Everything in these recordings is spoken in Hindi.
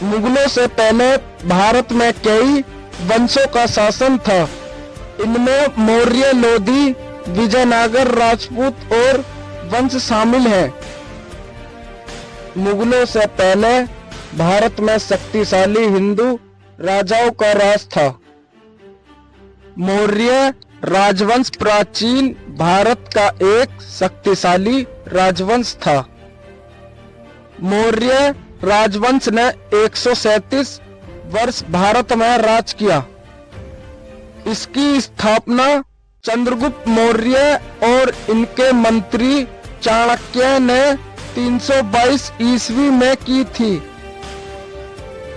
मुगलों से पहले भारत में कई वंशों का शासन था। इनमें मौर्य, लोधी, विजयनगर, राजपूत और वंश शामिल हैं। मुगलों से पहले भारत में शक्तिशाली हिंदू राजाओं का राज था। मौर्य राजवंश प्राचीन भारत का एक शक्तिशाली राजवंश था। मौर्य राजवंश ने 137 वर्ष भारत में राज किया। इसकी स्थापना चंद्रगुप्त मौर्य और इनके मंत्री चाणक्य ने 322 ईस्वी में की थी।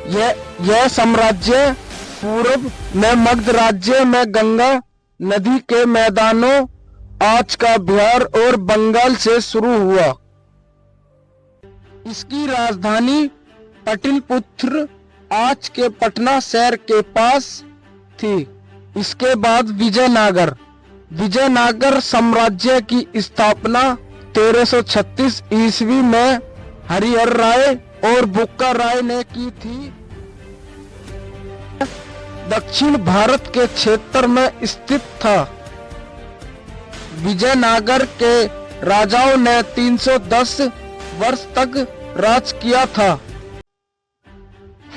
यह साम्राज्य पूर्व में मगध राज्य में गंगा नदी के मैदानों, आज का बिहार और बंगाल से शुरू हुआ। इसकी राजधानी पाटलिपुत्र, आज के पटना शहर के पास थी। इसके बाद विजयनगर साम्राज्य की स्थापना 1336 ईस्वी में हरिहर राय और बुक्का राय ने की थी। दक्षिण भारत के क्षेत्र में स्थित था। विजयनगर के राजाओं ने 310 वर्ष तक राज किया था।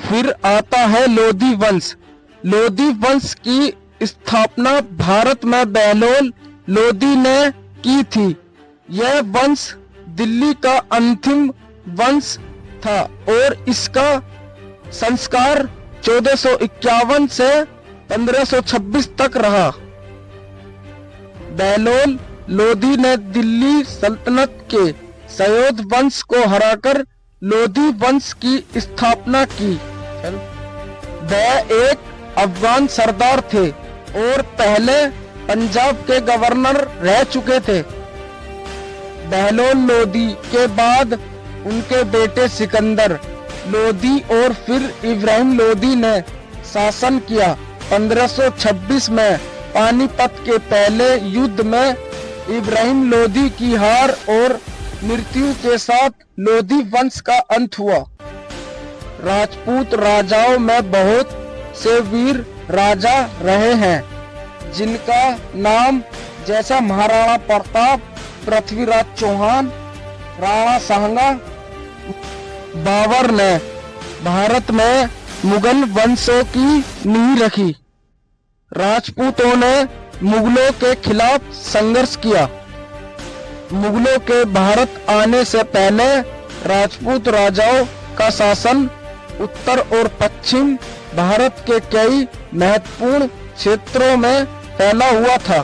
फिर आता है लोधी वंश। लोधी वंश की स्थापना भारत में बहलोल लोधी ने की थी। यह वंश दिल्ली का अंतिम वंश था और इसका संस्कार 1451 से 1526 तक रहा। बहलोल लोधी ने दिल्ली सल्तनत के सयोद वंश को हराकर लोधी वंश की स्थापना की। वह एक अफगान सरदार थे और पहले पंजाब के गवर्नर रह चुके थे। बहलोल लोधी के बाद उनके बेटे सिकंदर लोधी और फिर इब्राहिम लोधी ने शासन किया। 1526 में पानीपत के पहले युद्ध में इब्राहिम लोधी की हार और मृत्यु के साथ लोधी वंश का अंत हुआ। राजपूत राजाओं में बहुत से वीर राजा रहे हैं, जिनका नाम जैसा महाराणा प्रताप, पृथ्वीराज चौहान, राणा सांगा। बाबर ने भारत में मुगल वंशों की नींव रखी। राजपूतों ने मुगलों के खिलाफ संघर्ष किया। मुगलों के भारत आने से पहले राजपूत राजाओं का शासन उत्तर और पश्चिम भारत के कई महत्वपूर्ण क्षेत्रों में फैला हुआ था।